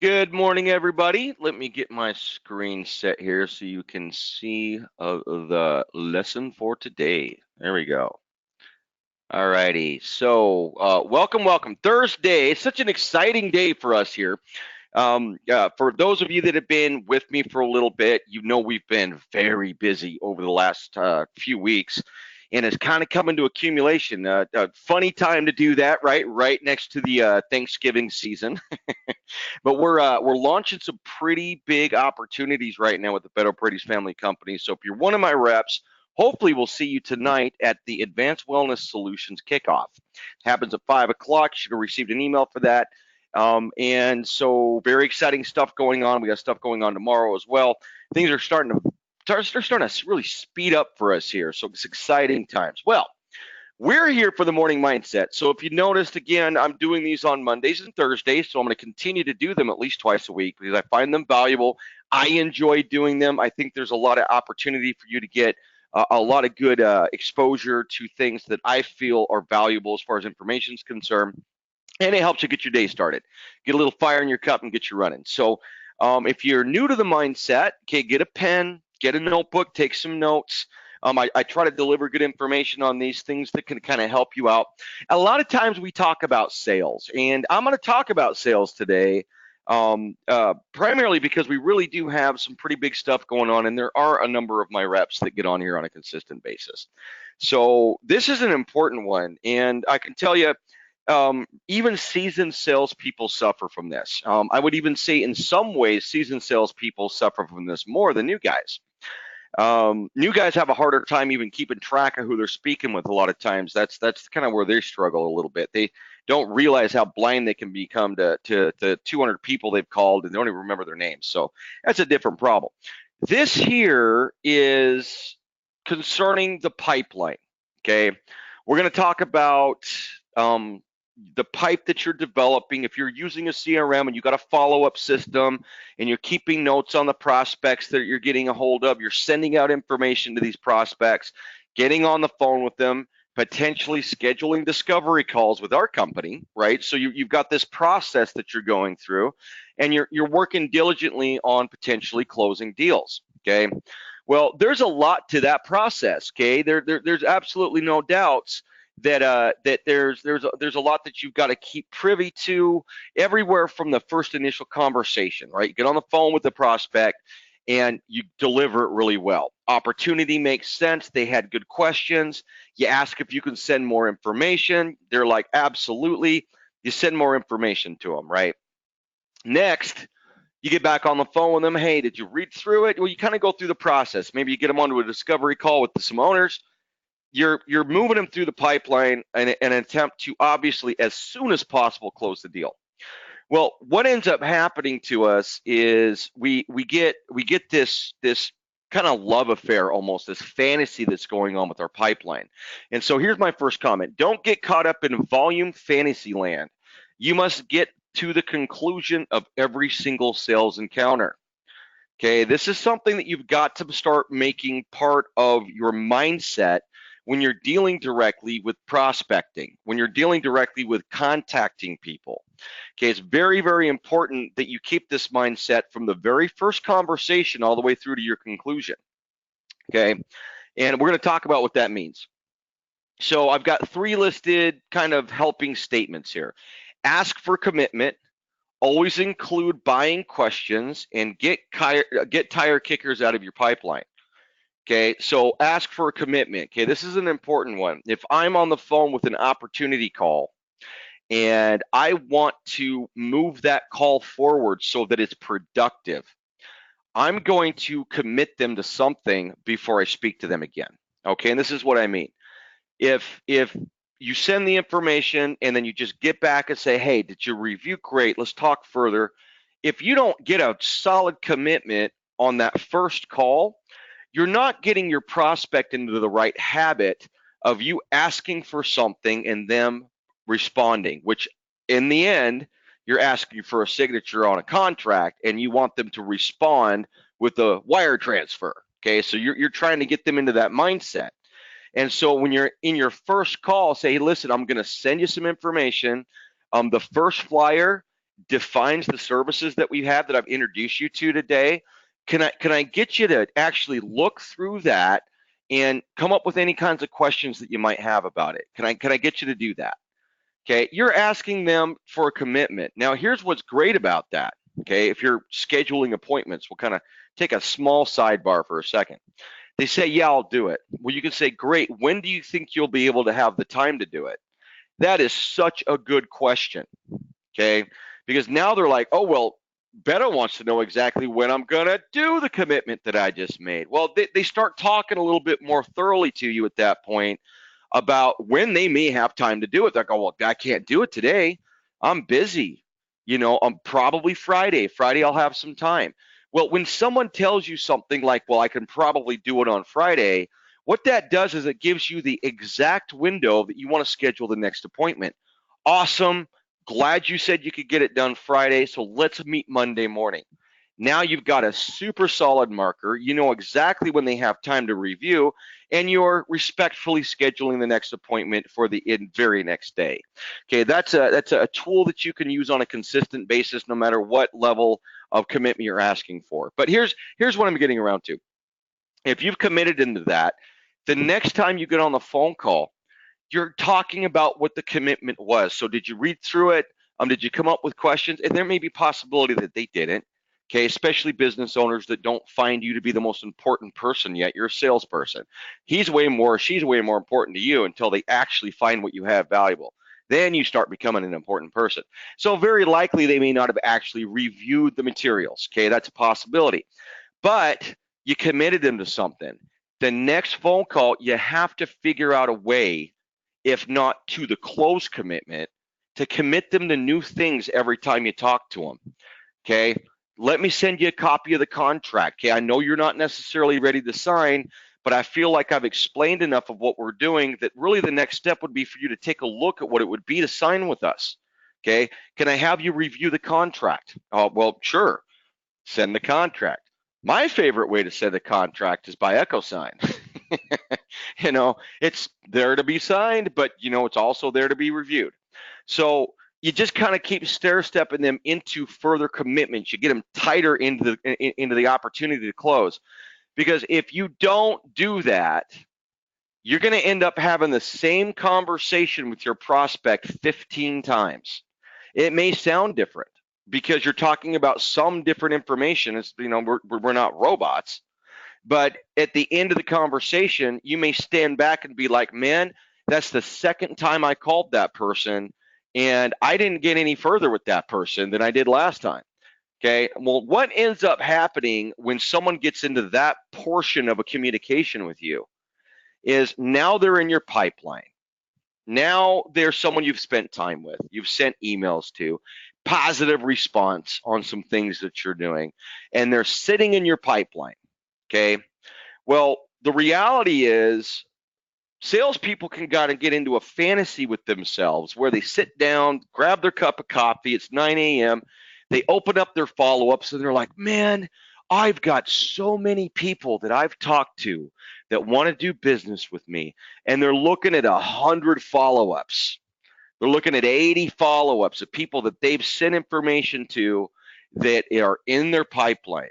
Good morning, everybody. Let me get my screen set here so you can see the lesson for today. There we go. All righty. So, welcome. Thursday. It's such an exciting day for us here. For those of you that have been with me for a little bit, you know we've been very busy over the last few weeks, and it's kind of coming to accumulation. A funny time to do that, right? Right next to the Thanksgiving season. But we're launching some pretty big opportunities right now with the betoparedes family company. So if you're one of my reps, hopefully we'll see you tonight at the Advanced Wellness Solutions kickoff. It happens at 5 o'clock. You should have received an email for that. And so very exciting stuff going on. We got stuff going on tomorrow as well. Things are starting to really speed up for us here. So it's exciting times. Well, we're here for the morning mindset. So if you noticed, again, I'm doing these on Mondays and Thursdays. So I'm going to continue to do them at least twice a week because I find them valuable. I enjoy doing them. I think there's a lot of opportunity for you to get a lot of good exposure to things that I feel are valuable as far as information is concerned. And it helps you get your day started. Get a little fire in your cup and get you running. So if you're new to the mindset, okay, get a pen, get a notebook, take some notes. I try to deliver good information on these things that can kind of help you out. A lot of times we talk about sales, and I'm going to talk about sales today primarily because we really do have some pretty big stuff going on, and there are a number of my reps that get on here on a consistent basis. So this is an important one, and I can tell you, even seasoned salespeople suffer from this. I would even say in some ways, seasoned salespeople suffer from this more than new guys. New guys have a harder time even keeping track of who they're speaking with a lot of times. That's kind of where they struggle a little bit. They don't realize how blind they can become to 200 people they've called and they don't even remember their names. So that's a different problem. This here is concerning the pipeline. Okay, we're going to talk about the pipe that you're developing. If you're using a CRM and you got a follow-up system and you're keeping notes on the prospects that you're getting a hold of, you're sending out information to these prospects, getting on the phone with them, potentially scheduling discovery calls with our company, right? So you've got this process that you're going through, and you're working diligently on potentially closing deals. Okay. Well, there's a lot to that process. Okay. There's absolutely no doubts that there's a lot that you've got to keep privy to everywhere from the first initial conversation, right? You get on the phone with the prospect and you deliver it really well. Opportunity makes sense. They had good questions. You ask if you can send more information. They're like, absolutely. You send more information to them, right? Next, you get back on the phone with them. Hey, did you read through it? Well, you kind of go through the process. Maybe you get them onto a discovery call with some owners. You're moving them through the pipeline in an attempt to obviously as soon as possible close the deal. Well, what ends up happening to us is we get this kind of love affair, almost this fantasy that's going on with our pipeline. And so here's my first comment: don't get caught up in volume fantasy land. You must get to the conclusion of every single sales encounter. Okay, this is something that you've got to start making part of your mindset when you're dealing directly with prospecting, when you're dealing directly with contacting people. Okay, it's very, very important that you keep this mindset from the very first conversation all the way through to your conclusion. Okay, and we're going to talk about what that means. So I've got 3 listed kind of helping statements here. Ask for commitment. Always include buying questions and get tire kickers out of your pipeline. Okay, so ask for a commitment. Okay, this is an important one. If I'm on the phone with an opportunity call and I want to move that call forward so that it's productive, I'm going to commit them to something before I speak to them again. Okay, and this is what I mean. If you send the information and then you just get back and say, hey, did you review? Great, let's talk further. If you don't get a solid commitment on that first call, you're not getting your prospect into the right habit of you asking for something and them responding, which in the end, you're asking for a signature on a contract and you want them to respond with a wire transfer. Okay, so you're trying to get them into that mindset. And so when you're in your first call, say, hey, listen, I'm going to send you some information. The first flyer, defines the services that we have that I've introduced you to today, can I get you to actually look through that and come up with any kinds of questions that you might have about it? Can I get you to do that? Okay, you're asking them for a commitment. Now, here's what's great about that. Okay, if you're scheduling appointments, we'll kind of take a small sidebar for a second. They say, yeah, I'll do it. Well, you can say, great. When do you think you'll be able to have the time to do it? That is such a good question. Okay, because now they're like, oh, well, Beto wants to know exactly when I'm going to do the commitment that I just made. Well, they start talking a little bit more thoroughly to you at that point about when they may have time to do it. They're like, oh, well, I can't do it today. I'm busy. I'm probably Friday. Friday, I'll have some time. Well, when someone tells you something like, well, I can probably do it on Friday, what that does is it gives you the exact window that you want to schedule the next appointment. Awesome. Glad you said you could get it done Friday, so let's meet Monday morning. Now you've got a super solid marker. You know exactly when they have time to review, and you're respectfully scheduling the next appointment for the very next day. Okay, that's a tool that you can use on a consistent basis, no matter what level of commitment you're asking for. But here's what I'm getting around to. If you've committed into that, the next time you get on the phone call, you're talking about what the commitment was. So did you read through it? Did you come up with questions? And there may be possibility that they didn't. Okay, especially business owners that don't find you to be the most important person yet. You're a salesperson. She's way more important to you until they actually find what you have valuable. Then you start becoming an important person. So very likely they may not have actually reviewed the materials. Okay, that's a possibility. But you committed them to something. The next phone call, you have to figure out a way, if not to the close commitment, to commit them to new things every time you talk to them. Okay, let me send you a copy of the contract. Okay, I know you're not necessarily ready to sign, but I feel like I've explained enough of what we're doing that really the next step would be for you to take a look at what it would be to sign with us. Okay, can I have you review the contract? Oh, well, sure. Send the contract. My favorite way to send a contract is by EchoSign. It's there to be signed, but it's also there to be reviewed. So you just kind of keep stair-stepping them into further commitments. You get them tighter into the opportunity to close. Because if you don't do that, you're going to end up having the same conversation with your prospect 15 times. It may sound different because you're talking about some different information. It's, we're not robots. But at the end of the conversation, you may stand back and be like, man, that's the second time I called that person, and I didn't get any further with that person than I did last time. Okay, well, what ends up happening when someone gets into that portion of a communication with you is now they're in your pipeline. Now they're someone you've spent time with, you've sent emails to, positive response on some things that you're doing, and they're sitting in your pipeline. Okay, well, the reality is salespeople can kind of get into a fantasy with themselves where they sit down, grab their cup of coffee, it's 9 a.m., they open up their follow-ups, and they're like, man, I've got so many people that I've talked to that want to do business with me, and they're looking at 100 follow-ups. They're looking at 80 follow-ups of people that they've sent information to that are in their pipeline.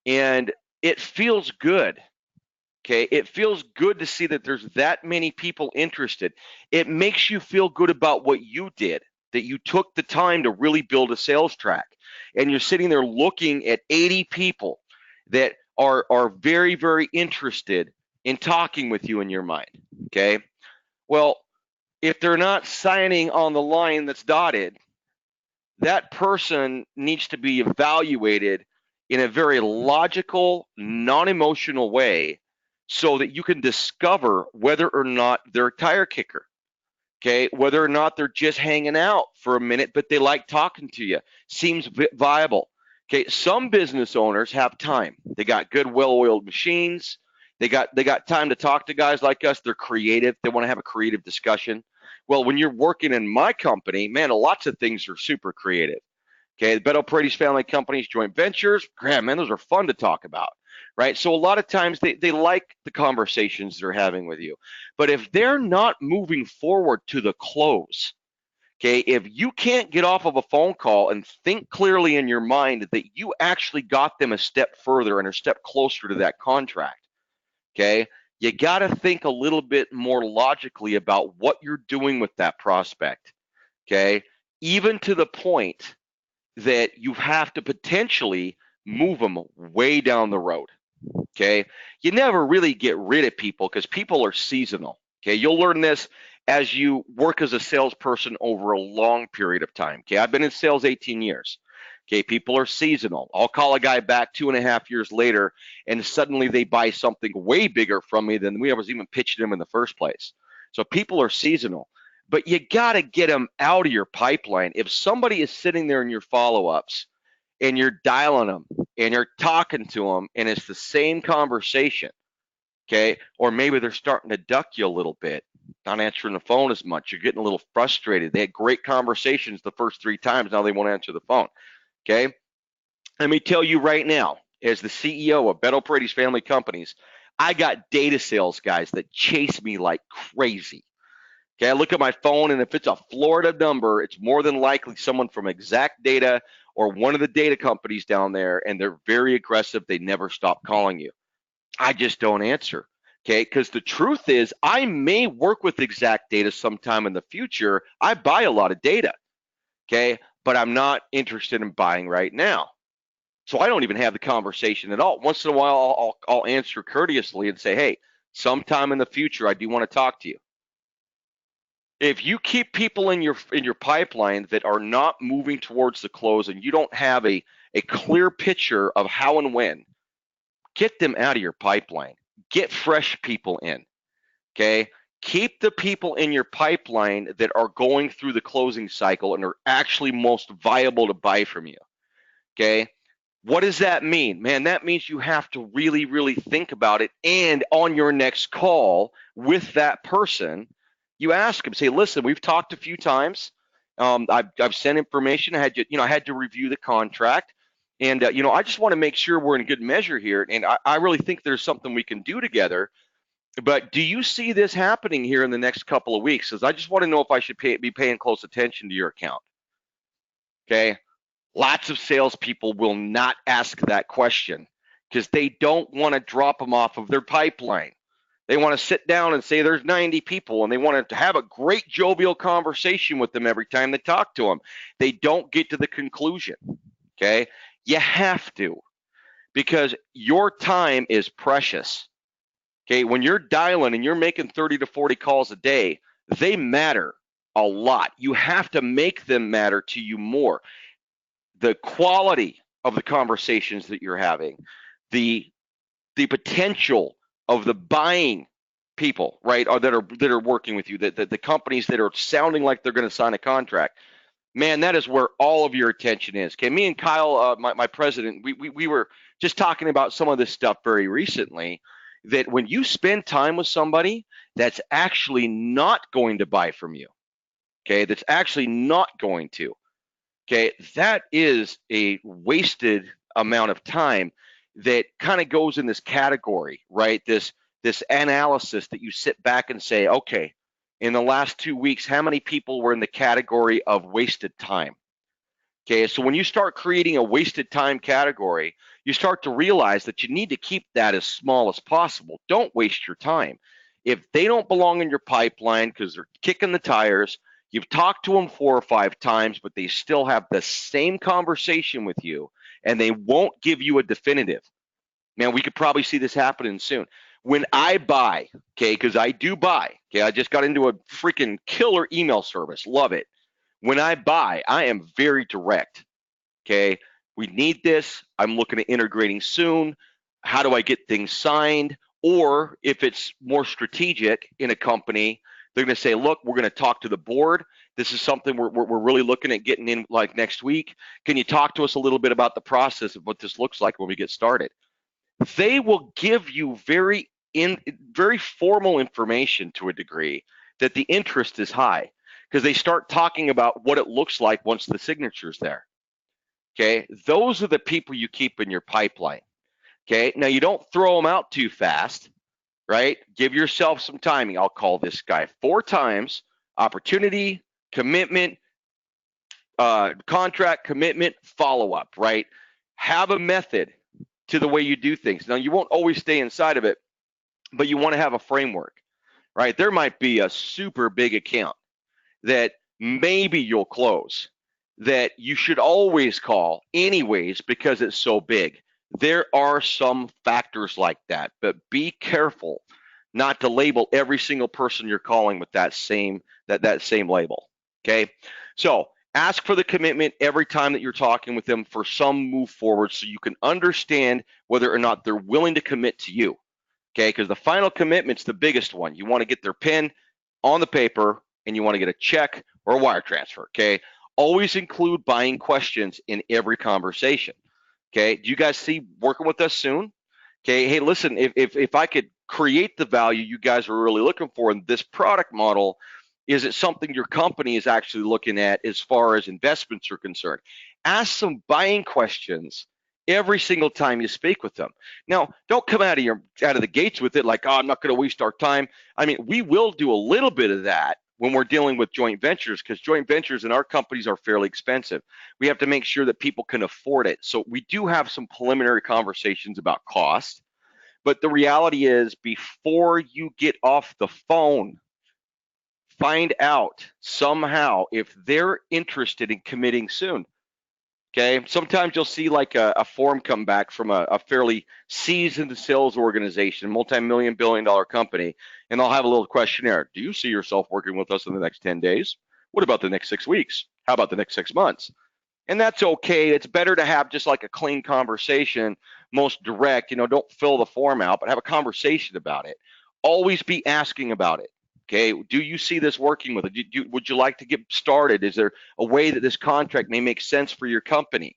And it feels good. Okay, it feels good to see that there's that many people interested. It makes you feel good about what you did, that you took the time to really build a sales track. And you're sitting there looking at 80 people that are very, very interested in talking with you in your mind. Okay, well, if they're not signing on the line that's dotted, that person needs to be evaluated in a very logical, non-emotional way so that you can discover whether or not they're a tire kicker. Okay, whether or not they're just hanging out for a minute, but they like talking to you, seems viable. Okay, some business owners have time. They got good, well-oiled machines. They got time to talk to guys like us. They're creative. They want to have a creative discussion. Well, when you're working in my company, man, lots of things are super creative. Okay, the Betoparedes family companies, joint ventures, man, those are fun to talk about, right? So a lot of times they like the conversations they're having with you. But if they're not moving forward to the close, Okay, if you can't get off of a phone call and think clearly in your mind that you actually got them a step further and a step closer to that contract, okay, you got to think a little bit more logically about what you're doing with that prospect, okay, even to the point that you have to potentially move them way down the road. Okay. You never really get rid of people because people are seasonal. Okay. You'll learn this as you work as a salesperson over a long period of time. Okay. I've been in sales 18 years. Okay. People are seasonal. I'll call a guy back 2.5 years later and suddenly they buy something way bigger from me than we was even pitching them in the first place. So people are seasonal, but you got to get them out of your pipeline. If somebody is sitting there in your follow ups and you're dialing them and you're talking to them and it's the same conversation, okay, or maybe they're starting to duck you a little bit, not answering the phone as much, you're getting a little frustrated. They had great conversations the first 3 times, now they won't answer the phone. Okay, let me tell you right now, as the CEO of Betoparedes Family Companies, I got data sales guys that chase me like crazy. Okay, I look at my phone, and if it's a Florida number, it's more than likely someone from Exact Data or one of the data companies down there, and they're very aggressive. They never stop calling you. I just don't answer. Okay, because the truth is, I may work with Exact Data sometime in the future. I buy a lot of data. Okay, but I'm not interested in buying right now. So I don't even have the conversation at all. Once in a while, I'll answer courteously and say, hey, sometime in the future, I do want to talk to you. If you keep people in your pipeline that are not moving towards the close and you don't have a clear picture of how and when, get them out of your pipeline. Get fresh people in. Okay. Keep the people in your pipeline that are going through the closing cycle and are actually most viable to buy from you. Okay. What does that mean? Man, that means you have to really, really think about it. And on your next call with that person, you ask them, say, listen, we've talked a few times. I've sent information. I had to review the contract. And, I just want to make sure we're in good measure here. And I really think there's something we can do together. But do you see this happening here in the next couple of weeks? Because I just want to know if I should be paying close attention to your account. Okay. Lots of salespeople will not ask that question because they don't want to drop them off of their pipeline. They want to sit down and say there's 90 people and they want to have a great jovial conversation with them every time they talk to them. They don't get to the conclusion. Okay. You have to, because your time is precious. Okay. When you're dialing and you're making 30 to 40 calls a day, they matter a lot. You have to make them matter to you more. The quality of the conversations that you're having, the potential of the buying people, right, or that are working with you, the companies that are sounding like they're going to sign a contract. Man, that is where all of your attention is. Okay, me and Kyle, my president, we were just talking about some of this stuff very recently. That when you spend time with somebody that's actually not going to buy from you, okay, that's actually not going to. Okay, that is a wasted amount of time that kind of goes in this category, right? This analysis that you sit back and say, okay, in the last 2 weeks, how many people were in the category of wasted time? Okay, so when you start creating a wasted time category, you start to realize that you need to keep that as small as possible. Don't waste your time. If they don't belong in your pipeline because they're kicking the tires, you've talked to them 4 or 5 times, but they still have the same conversation with you and they won't give you a definitive. Man, we could probably see this happening soon. When I buy, okay, because I do buy, okay, I just got into a freaking killer email service. Love it. When I buy, I am very direct. Okay, we need this. I'm looking at integrating soon. How do I get things signed? Or if it's more strategic in a company, they're going to say, look, we're going to talk to the board. This is something we're really looking at getting in like next week. Can you talk to us a little bit about the process of what this looks like when we get started? They will give you very formal information to a degree that the interest is high because they start talking about what it looks like once the signature's there. Okay, those are the people you keep in your pipeline. Okay, now you don't throw them out too fast, right? Give yourself some timing. I'll call this guy 4 times: opportunity, commitment, contract, commitment, follow-up, right? Have a method to the way you do things. Now, you won't always stay inside of it, but you want to have a framework, right? There might be a super big account that maybe you'll close, that you should always call anyways because it's so big. There are some factors like that, but be careful not to label every single person you're calling with that same label. Okay, so ask for the commitment every time that you're talking with them for some move forward, so you can understand whether or not they're willing to commit to you. Okay, because the final commitment's the biggest one. You want to get their pen on the paper, and you want to get a check or a wire transfer. Okay, always include buying questions in every conversation. Okay, do you guys see working with us soon? Okay, hey, listen, if I could create the value you guys are really looking for in this product model, is it something your company is actually looking at as far as investments are concerned? Ask some buying questions every single time you speak with them. Now, don't come out of the gates with it like, oh, I'm not going to waste our time. I mean, we will do a little bit of that when we're dealing with joint ventures, because joint ventures in our companies are fairly expensive. We have to make sure that people can afford it. So we do have some preliminary conversations about cost. But the reality is, before you get off the phone, find out somehow if they're interested in committing soon. Okay, sometimes you'll see like a form come back from a fairly seasoned sales organization, multi-million billion-dollar company, and they'll have a little questionnaire. Do you see yourself working with us in the next 10 days? What about the next 6 weeks? How about the next 6 months? And that's okay. It's better to have just like a clean conversation, most direct. Don't fill the form out, but have a conversation about it. Always be asking about it. Okay, do you see this working with it? Would you like to get started? Is there a way that this contract may make sense for your company?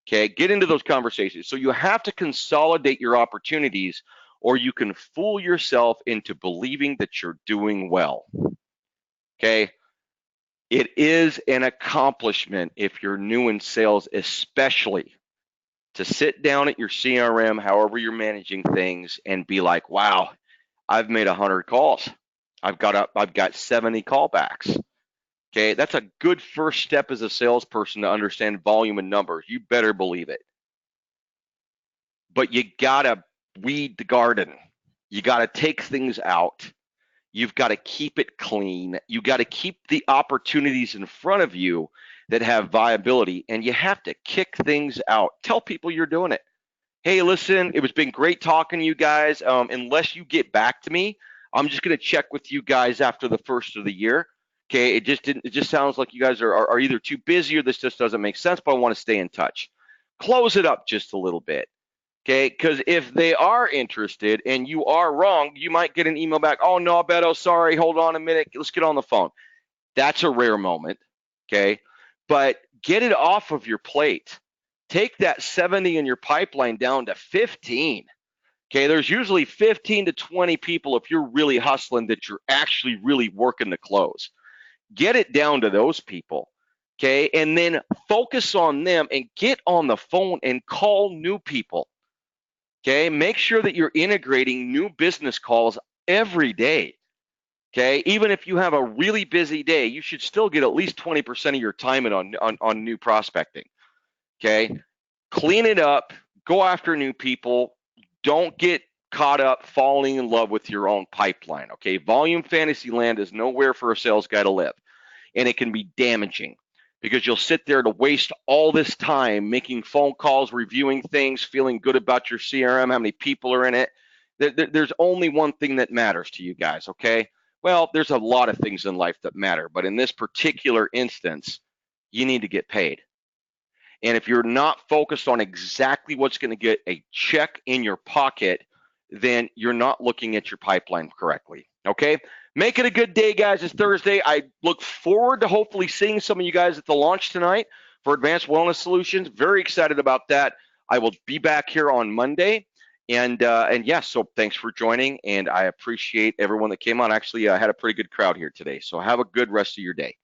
Okay, get into those conversations. So you have to consolidate your opportunities, or you can fool yourself into believing that you're doing well. Okay, it is an accomplishment if you're new in sales, especially to sit down at your CRM, however you're managing things, and be like, wow, I've made 100 calls. I've got 70 callbacks. Okay, that's a good first step as a salesperson to understand volume and numbers. You better believe it. But you gotta weed the garden. You gotta take things out. You've got to keep it clean. You got to keep the opportunities in front of you that have viability, and you have to kick things out. Tell people you're doing it. Hey, listen, it was been great talking to you guys. Unless you get back to me, I'm just going to check with you guys after the first of the year. Okay, it just sounds like you guys are either too busy or this just doesn't make sense, but I want to stay in touch. Close it up just a little bit. Okay, because if they are interested and you are wrong, you might get an email back. Oh, no, Beto, sorry, hold on a minute. Let's get on the phone. That's a rare moment, okay? But get it off of your plate. Take that 70 in your pipeline down to 15. Okay, there's usually 15 to 20 people if you're really hustling that you're actually really working to close. Get it down to those people, okay? And then focus on them and get on the phone and call new people. Okay, make sure that you're integrating new business calls every day. Okay, even if you have a really busy day, you should still get at least 20% of your time in on new prospecting. Okay, clean it up, go after new people. Don't get caught up falling in love with your own pipeline. Okay, volume fantasy land is nowhere for a sales guy to live, and it can be damaging, because you'll sit there to waste all this time making phone calls, reviewing things, feeling good about your CRM, how many people are in it. There's only one thing that matters to you guys, okay? Well, there's a lot of things in life that matter, but in this particular instance, you need to get paid. And if you're not focused on exactly what's going to get a check in your pocket, then you're not looking at your pipeline correctly, okay? Make it a good day, guys. It's Thursday. I look forward to hopefully seeing some of you guys at the launch tonight for Advanced Wellness Solutions. Very excited about that. I will be back here on Monday. And yes, so thanks for joining, and I appreciate everyone that came on. Actually, I had a pretty good crowd here today. So have a good rest of your day.